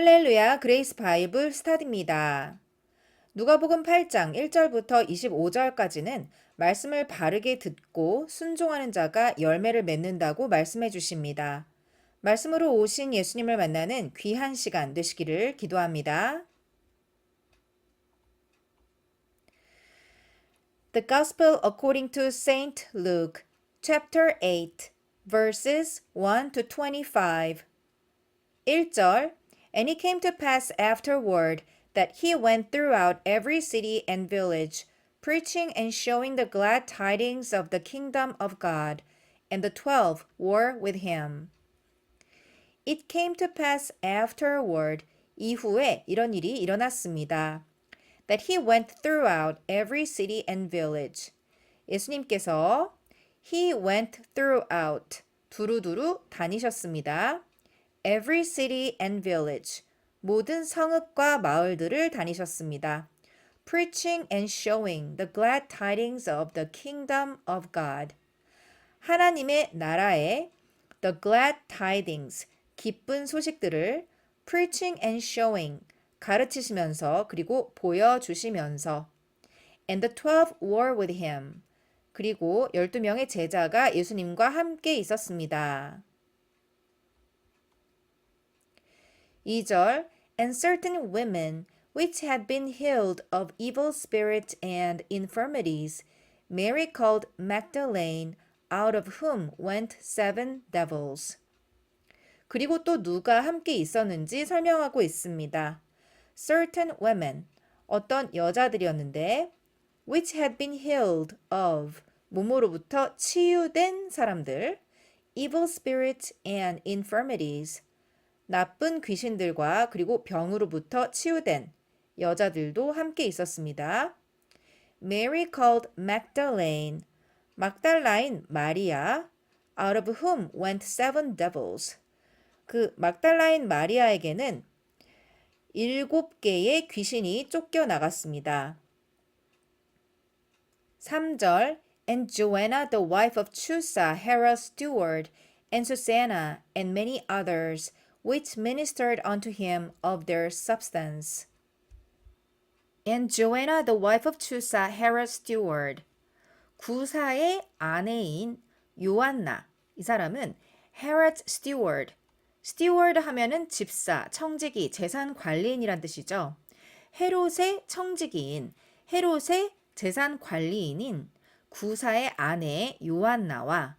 할렐루야 그레이스 바이블 스타디입니다. 누가복음 8장 1절부터 25절까지는 말씀을 바르게 듣고 순종하는 자가 열매를 맺는다고 말씀해 주십니다. 말씀으로 오신 예수님을 만나는 귀한 시간 되시기를 기도합니다. The Gospel according to Saint Luke, chapter 8, verses 1 to 25. 1절 And it came to pass afterward that he went throughout every city and village, preaching and showing the glad tidings of the kingdom of God, and the 12 were with him. It came to pass afterward, 이후에 이런 일이 일어났습니다. That he went throughout every city and village. 예수님께서 he went throughout, 두루두루 다니셨습니다. Every city and village, 모든 성읍과 마을들을 다니셨습니다. Preaching and showing the glad tidings of the kingdom of God. 하나님의 나라의 the glad tidings, 기쁜 소식들을 preaching and showing, 가르치시면서 그리고 보여주시면서 and the 12 were with him. 그리고 12명의 제자가 예수님과 함께 있었습니다. 2절 And certain women which had been healed of evil spirits and infirmities, Mary called Magdalene, out of whom went 7 devils. 그리고 또 누가 함께 있었는지 설명하고 있습니다. Certain women, 어떤 여자들이었는데 which had been healed of, 몸으로부터 치유된 사람들, evil spirits and infirmities, 나쁜 귀신들과 그리고 병으로부터 치유된 여자들도 함께 있었습니다. Mary called Magdalene, 막달라인 마리아, out of whom went 7 devils. 그 막달라인 마리아에게는 7개의 귀신이 쫓겨나갔습니다. 3절 And Joanna the wife of Chusa, Herod's steward, and Susanna, and many others, which ministered unto him of their substance. And Joanna the wife of Chusa, Herod's steward. 구사의 아내인 요한나, 이 사람은 Herod's steward. steward 하면은 집사, 청지기, 재산 관리인이란 뜻이죠. 헤롯의 청지기인, 헤롯의 재산 관리인인 구사의 아내 요한나와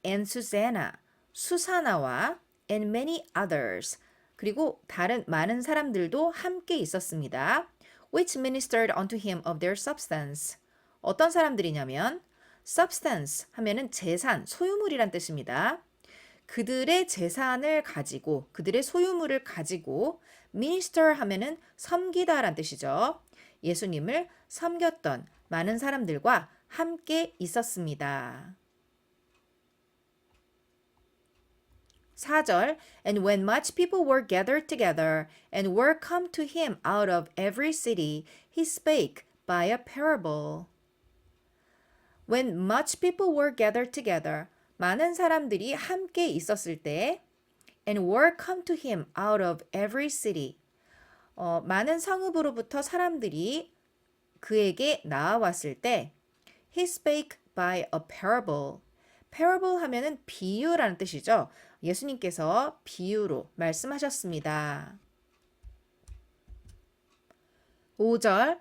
and Susanna, 수사나와 and many others, 그리고 다른 많은 사람들도 함께 있었습니다. which ministered unto him of their substance. 어떤 사람들이냐면 substance 하면은 재산, 소유물이란 뜻입니다. 그들의 재산을 가지고, 그들의 소유물을 가지고 minister 하면은 섬기다란 뜻이죠. 예수님을 섬겼던 많은 사람들과 함께 있었습니다. 4절 And when much people were gathered together and were come to him out of every city, he spake by a parable. When much people were gathered together, 많은 사람들이 함께 있었을 때 and were come to him out of every city, 많은 성읍으로부터 사람들이 그에게 나와왔을 때 he spake by a parable. parable 하면은 비유라는 뜻이죠. 예수님께서 비유로 말씀하셨습니다. 5절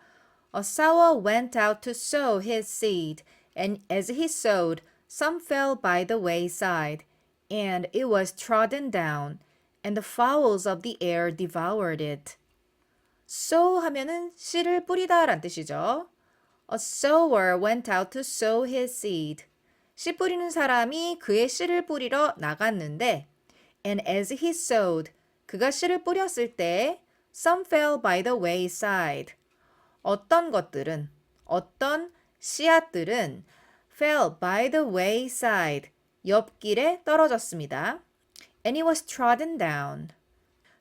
A sower went out to sow his seed, and as he sowed, some fell by the wayside, and it was trodden down, and the fowls of the air devoured it. sow 하면은 씨를 뿌리다 란 뜻이죠. A sower went out to sow his seed. 씨 뿌리는 사람이 그의 씨를 뿌리러 나갔는데 and as he sowed, 그가 씨를 뿌렸을 때 some fell by the wayside. 어떤 것들은, 어떤 씨앗들은 fell by the wayside, 옆길에 떨어졌습니다. And it was trodden down.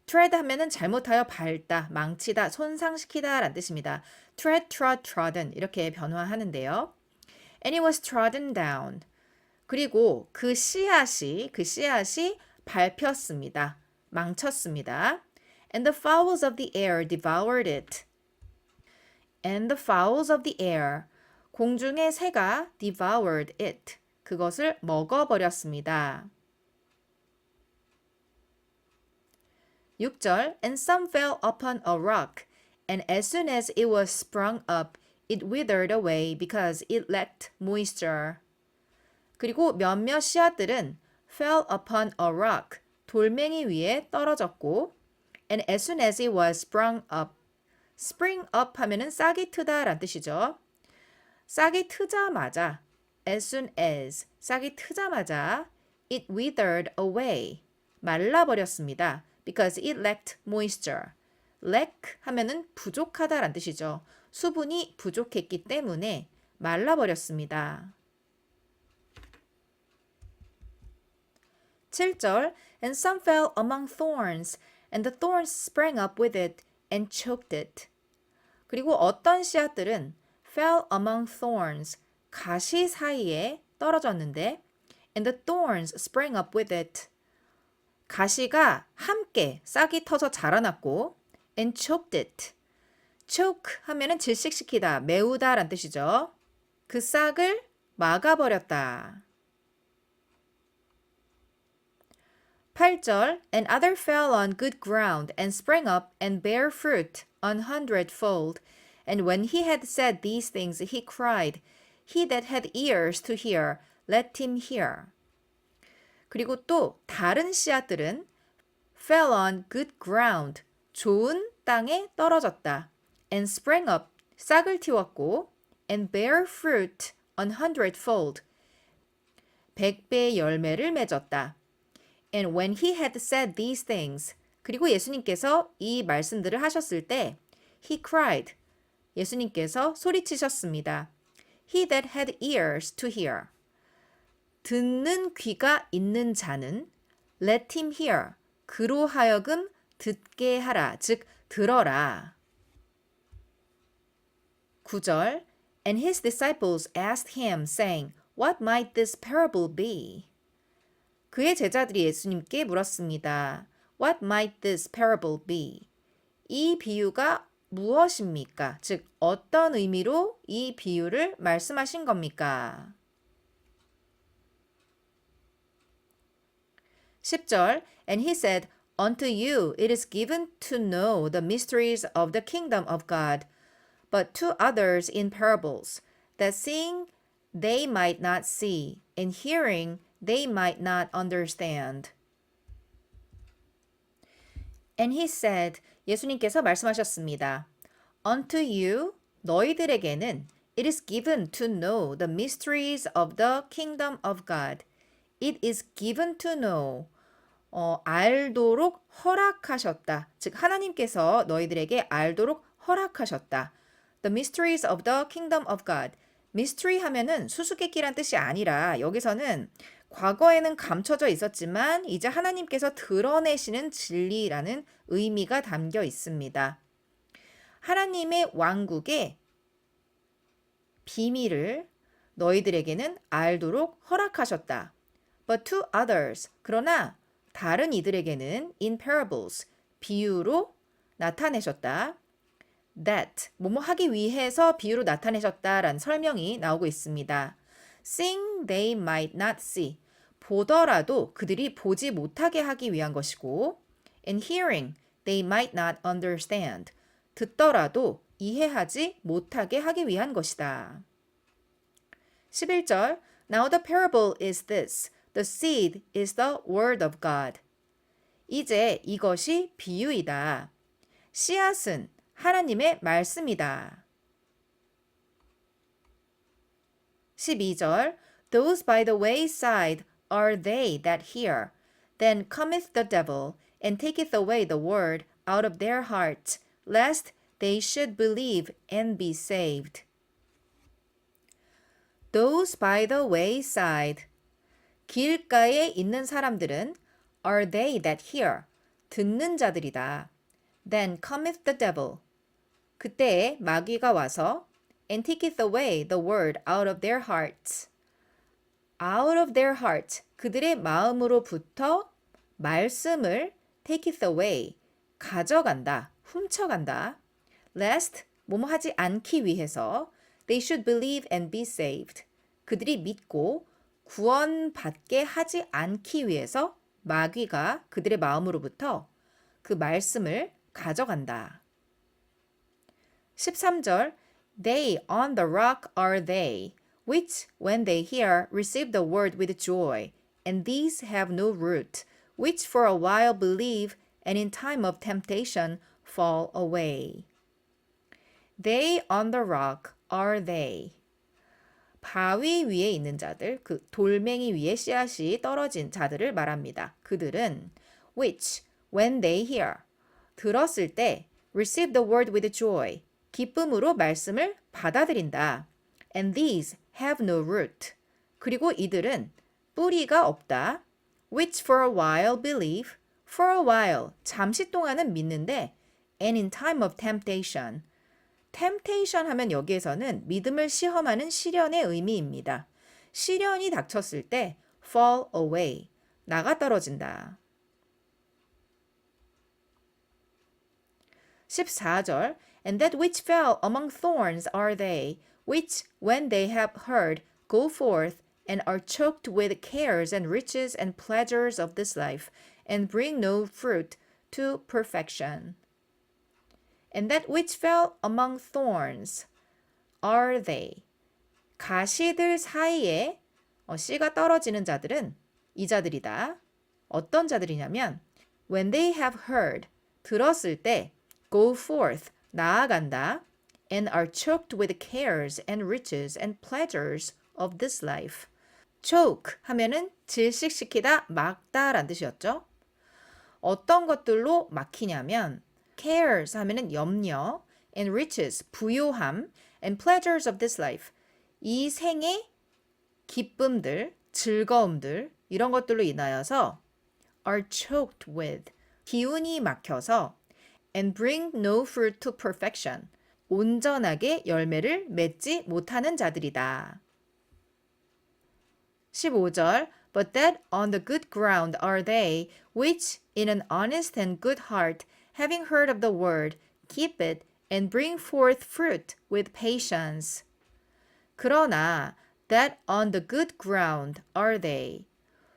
tread 하면은 잘못하여 밟다, 망치다, 손상시키다 라는 뜻입니다. tread, trod, trodden 이렇게 변화하는데요. And it was trodden down. 그리고 그 씨앗이 밟혔습니다. 망쳤습니다. And the fowls of the air devoured it. And the fowls of the air, 공중의 새가 devoured it. 그것을 먹어버렸습니다. 6절 And some fell upon a rock, and as soon as it was sprung up, it withered away because it lacked moisture. 그리고 몇몇 씨앗들은 fell upon a rock, 돌멩이 위에 떨어졌고 and as soon as it was sprung up, spring up 하면은 싹이 트다 라는 뜻이죠. 싹이 트자마자, as soon as, 싹이 트자마자 it withered away, 말라버렸습니다. Because it lacked moisture. lack 하면은 부족하다 라는 뜻이죠. 수분이 부족했기 때문에 말라버렸습니다. 7절 And some fell among thorns, and the thorns sprang up with it and choked it. 그리고 어떤 씨앗들은 fell among thorns, 가시 사이에 떨어졌는데 and the thorns sprang up with it. 가시가 함께 싹이 터서 자라났고 and choked it. choke 하면은 질식시키다, 메우다 라는 뜻이죠. 그 싹을 막아버렸다. 8절 And other fell on good ground and sprang up and bare fruit 100-fold. And when he had said these things, he cried, He that had ears to hear, let him hear. 그리고 또 다른 씨앗들은 fell on good ground, 좋은 땅에 떨어졌다. and sprang up, 싹을 틔웠고 and bare fruit 100-fold, 100배의 열매를 맺었다. And when he had said these things, 그리고 예수님께서 이 말씀들을 하셨을 때 he cried, 예수님께서 소리치셨습니다. He that had ears to hear, 듣는 귀가 있는 자는 let him hear, 그로 하여금 듣게 하라, 즉 들어라. 9절 And his disciples asked him, saying, What might this parable be? 그의 제자들이 예수님께 물었습니다. What might this parable be? 이 비유가 무엇입니까? 즉 어떤 의미로 이 비유를 말씀하신 겁니까? 10절 And he said, Unto you it is given to know the mysteries of the kingdom of God, but to others in parables, that seeing they might not see, and hearing they might not understand. And he said, 예수님께서 말씀하셨습니다. Unto you, 너희들에게는 it is given to know the mysteries of the kingdom of God. It is given to know. 알도록 허락하셨다. 즉 하나님께서 너희들에게 알도록 허락하셨다. The mysteries of the kingdom of God. mystery 하면은 수수께끼란 뜻이 아니라 여기서는 과거에는 감춰져 있었지만 이제 하나님께서 드러내시는 진리라는 의미가 담겨 있습니다. 하나님의 왕국의 비밀을 너희들에게는 알도록 허락하셨다. But to others, 그러나 다른 이들에게는 in parables, 비유로 나타내셨다. That, 뭐뭐 하기 위해서 비유로 나타내셨다라는 설명이 나오고 있습니다. Seeing they might not see, 보더라도 그들이 보지 못하게 하기 위한 것이고 and hearing they might not understand, 듣더라도 이해하지 못하게 하기 위한 것이다. 11절 Now the parable is this, the seed is the word of God. 이제 이것이 비유이다. 씨앗은 하나님의 말씀이다. 12절 Those by the wayside are they that hear. Then cometh the devil, and taketh away the word out of their hearts, lest they should believe and be saved. Those by the wayside. 길가에 있는 사람들은 are they that hear. 듣는 자들이다. Then cometh the devil. 그때에 마귀가 와서 and taketh away the word out of their hearts. out of their hearts. 그들의 마음으로부터 말씀을 taketh away. 가져간다, 훔쳐간다. lest, 뭐뭐 하지 않기 위해서. They should believe and be saved. 그들이 믿고 구원받게 하지 않기 위해서 마귀가 그들의 마음으로부터 그 말씀을 가져간다. 13절 They on the rock are they, which when they hear receive the word with joy, and these have no root, which for a while believe, and in time of temptation fall away. They on the rock are they. 바위 위에 있는 자들, 그 돌멩이 위에 씨앗이 떨어진 자들을 말합니다. 그들은 which, when they hear, 들었을 때 receive the word with joy, 기쁨으로 말씀을 받아들인다. And these have no root. 그리고 이들은 뿌리가 없다. Which for a while believe, for a while, 잠시 동안은 믿는데 and in time of temptation, temptation 하면 여기에서는 믿음을 시험하는 시련의 의미입니다. 시련이 닥쳤을 때 fall away, 나가 떨어진다. 14절 And that which fell among thorns are they, which when they have heard go forth and are choked with cares and riches and pleasures of this life, and bring no fruit to perfection. And that which fell among thorns are they. 가시들 사이에 씨가 떨어지는 자들은 이 자들이다. 어떤 자들이냐면 when they have heard, 들었을 때 go forth, 나아간다. And are choked with cares and riches and pleasures of this life. choke 하면은 질식시키다, 막다라는 뜻이었죠. 어떤 것들로 막히냐면 cares 하면은 염려, and riches, 부요함, and pleasures of this life, 이 생의 기쁨들, 즐거움들, 이런 것들로 인하여서 are choked with, 기운이 막혀서 and bring no fruit to perfection, 온전하게 열매를 맺지 못하는 자들이다. 15절 But that on the good ground are they, which in an honest and good heart, having heard of the word, keep it, and bring forth fruit with patience. 그러나 that on the good ground are they.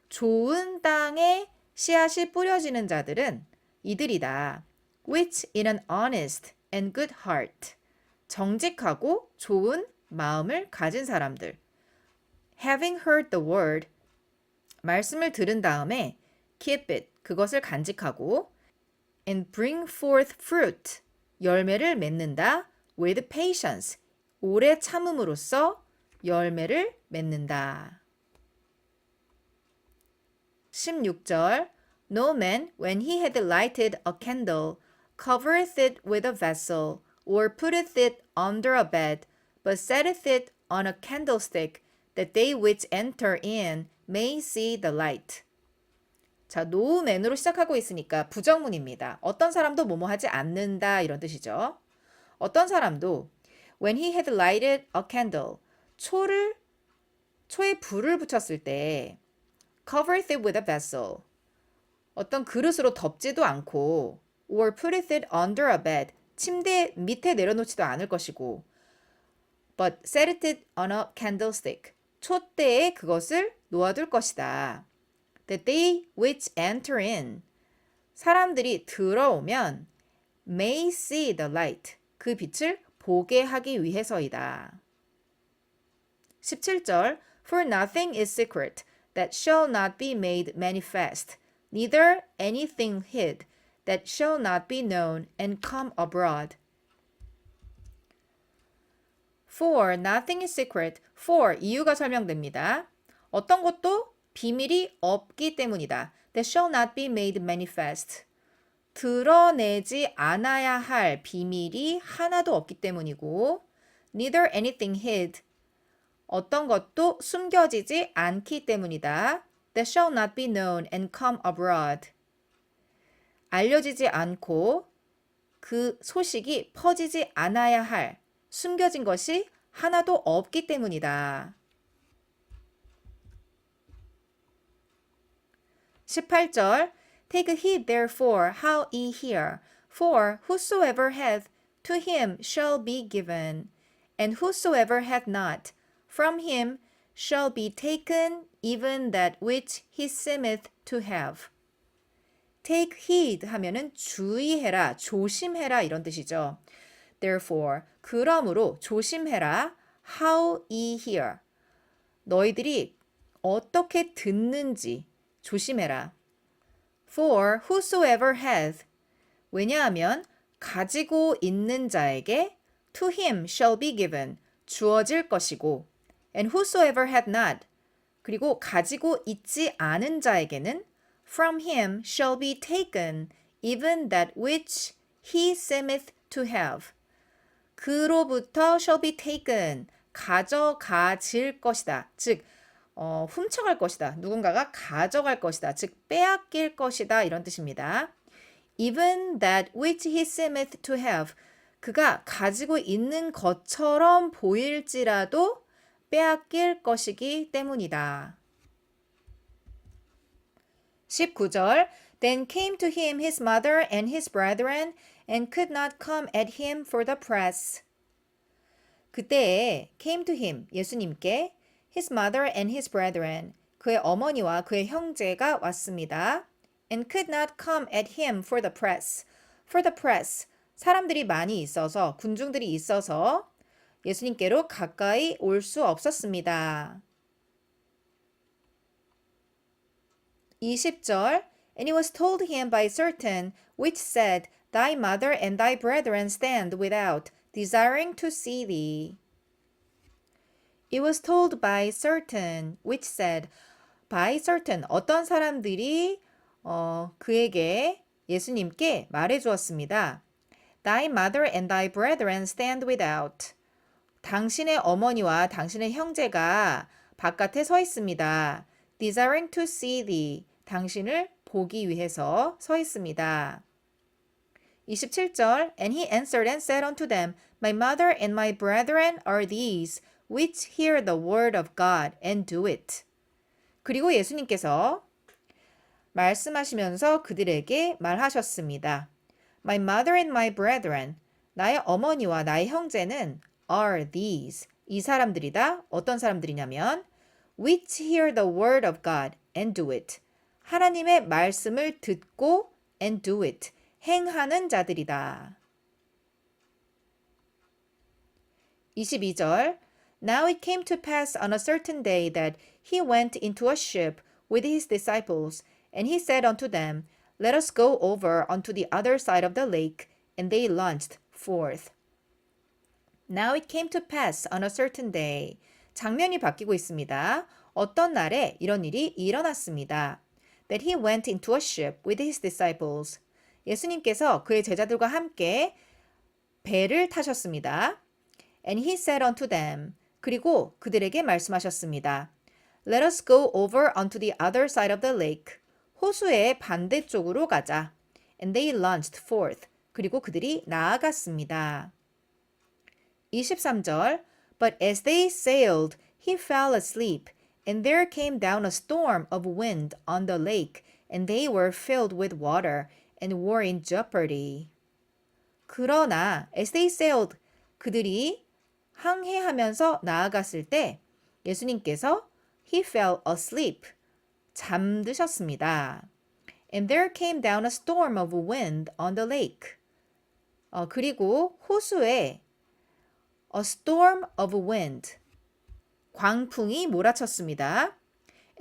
좋은 땅에 씨앗이 뿌려지는 자들은 이들이다. Which in an honest and good heart. 정직하고 좋은 마음을 가진 사람들. Having heard the word. 말씀을 들은 다음에 keep it. 그것을 간직하고 and bring forth fruit. 열매를 맺는다. with patience. 오래 참음으로써 열매를 맺는다. 16절 No man, when he had lighted a candle, covereth it with a vessel, or putteth it under a bed, but setteth it on a candlestick, that they which enter in may see the light. 자, no man으로 시작하고 있으니까 부정문입니다. 어떤 사람도 뭐뭐 하지 않는다 이런 뜻이죠. 어떤 사람도 when he had lighted a candle, 초에 불을 붙였을 때 covereth it with a vessel, 어떤 그릇으로 덮지도 않고 or putteth it under a bed, 침대 밑에 내려놓지도 않을 것이고 but setteth it on a candlestick, 촛대에 그것을 놓아둘 것이다. That they which enter in, 사람들이 들어오면 may see the light, 그 빛을 보게 하기 위해서이다. 17절 For nothing is secret that shall not be made manifest, neither anything hid that shall not be known and come abroad. For nothing is secret. For 이유가 설명됩니다. 어떤 것도 비밀이 없기 때문이다. That shall not be made manifest. 드러내지 않아야 할 비밀이 하나도 없기 때문이고 neither anything hid. 어떤 것도 숨겨지지 않기 때문이다. That shall not be known and come abroad. 알려지지 않고 그 소식이 퍼지지 않아야 할 숨겨진 것이 하나도 없기 때문이다. 18절 Take heed therefore how ye hear. For whosoever hath, to him shall be given. And whosoever hath not, from him shall be taken even that which he seemeth to have. Take heed 하면은 주의해라, 조심해라 이런 뜻이죠. Therefore, 그러므로 조심해라. How ye hear. 너희들이 어떻게 듣는지 조심해라. For whosoever hath. 왜냐하면 가지고 있는 자에게 to him shall be given. 주어질 것이고 and whosoever hath not. 그리고 가지고 있지 않은 자에게는 from him shall be taken even that which he seemeth to have. 그로부터 shall be taken. 가져가질 것이다. 즉 훔쳐갈 것이다. 누군가가 가져갈 것이다. 즉 빼앗길 것이다. 이런 뜻입니다. Even that which he seemeth to have. 그가 가지고 있는 것처럼 보일지라도 빼앗길 것이기 때문이다. 19절 Then came to him his mother and his brethren and could not come at him for the press. 그때에 came to him, 예수님께 his mother and his brethren, 그의 어머니와 그의 형제가 왔습니다. And could not come at him for the press. For the press, 사람들이 많이 있어서, 군중들이 있어서 예수님께로 가까이 올 수 없었습니다. 20절 And it was told him by certain which said, Thy mother and thy brethren stand without, desiring to see thee. It was told by certain which said, by certain 어떤 사람들이 그에게 예수님께 말해 주었습니다. Thy mother and thy brethren stand without. 당신의 어머니와 당신의 형제가 바깥에 서 있습니다. Desiring to see thee. 당신을 보기 위해서 서 있습니다. 27절 And he answered and said unto them, My mother and my brethren are these, which hear the word of God and do it. 그리고 예수님께서 말씀하시면서 그들에게 말하셨습니다. My mother and my brethren, 나의 어머니와 나의 형제는 are these, 이 사람들이다. 어떤 사람들이냐면 which hear the word of God and do it. 하나님의 말씀을 듣고 and do it. 행하는 자들이다. 22절 Now it came to pass on a certain day that he went into a ship with his disciples, and he said unto them, Let us go over unto the other side of the lake. And they launched forth. Now it came to pass on a certain day. 장면이 바뀌고 있습니다. 어떤 날에 이런 일이 일어났습니다. That he went into a ship with his disciples. 예수님께서 그의 제자들과 함께 배를 타셨습니다. And he said unto them. 그리고 그들에게 말씀하셨습니다. Let us go over unto the other side of the lake. 호수의 반대쪽으로 가자. And they launched forth. 그리고 그들이 나아갔습니다. 23절 But as they sailed, he fell asleep, and there came down a storm of wind on the lake, and they were filled with water, and were in jeopardy. 그러나 as they sailed, 그들이 항해하면서 나아갔을 때 예수님께서 he fell asleep, 잠드셨습니다. And there came down a storm of wind on the lake. 그리고 호수에 a storm of wind, 광풍이 몰아쳤습니다.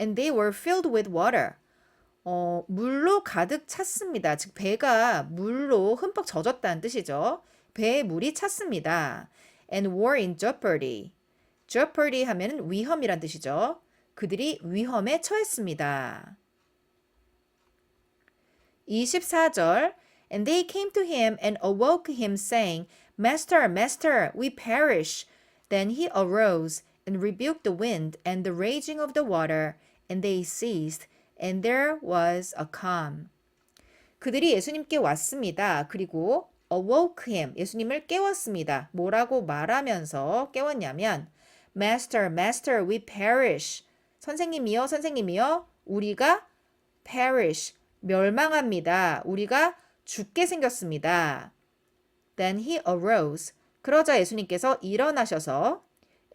And they were filled with water. 물로 가득 찼습니다. 즉 배가 물로 흠뻑 젖었다는 뜻이죠. 배에 물이 찼습니다. And were in jeopardy. jeopardy 하면 위험이란 뜻이죠. 그들이 위험에 처했습니다. 24절 And they came to him and awoke him saying, Master, Master, we perish. Then he arose and rebuked the wind and the raging of the water, and they ceased, and there was a calm. 그들이 예수님께 왔습니다. 그리고 awoke him, 예수님을 깨웠습니다. 뭐라고 말하면서 깨웠냐면 Master, Master, we perish. 선생님이여, 선생님이여, 우리가 perish, 멸망합니다. 우리가 죽게 생겼습니다. Then he arose. 그러자 예수님께서 일어나셔서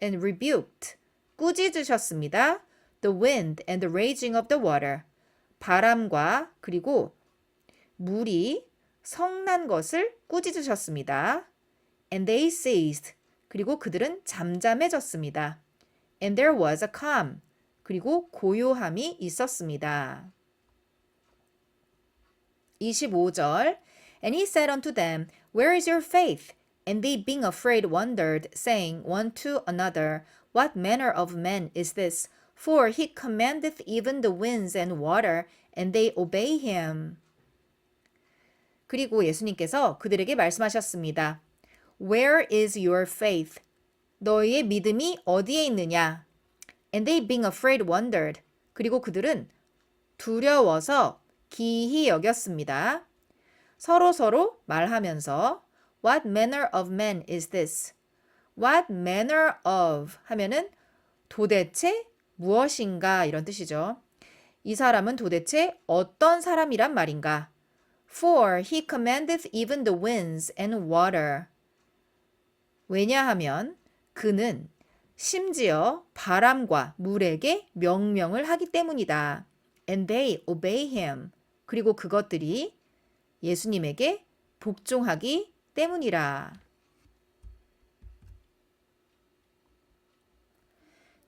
and rebuked. 꾸짖으셨습니다. The wind and the raging of the water. 바람과 그리고 물이 성난 것을 꾸짖으셨습니다. And they ceased. 그리고 그들은 잠잠해졌습니다. And there was a calm. 그리고 고요함이 있었습니다. 25절 And he said unto them, Where is your faith? And they being afraid wondered, saying one to another, What manner of man is this? For he commandeth even the winds and water, and they obey him. 그리고 예수님께서 그들에게 말씀하셨습니다. Where is your faith? 너희의 믿음이 어디에 있느냐? And they being afraid wondered. 그리고 그들은 두려워서 기히 여겼습니다. 서로 말하면서 What manner of man is this? What manner of 하면은 도대체 무엇인가 이런 뜻이죠. 이 사람은 도대체 어떤 사람이란 말인가? For he commandeth even the winds and water. 왜냐하면 그는 심지어 바람과 물에게 명령을 하기 때문이다. And they obey him. 그리고 그것들이 예수님에게 복종하기 때문이라.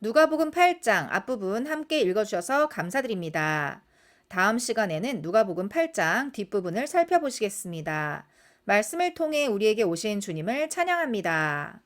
누가복음 8장 앞부분 함께 읽어주셔서 감사드립니다. 다음 시간에는 누가복음 8장 뒷부분을 살펴보시겠습니다. 말씀을 통해 우리에게 오신 주님을 찬양합니다.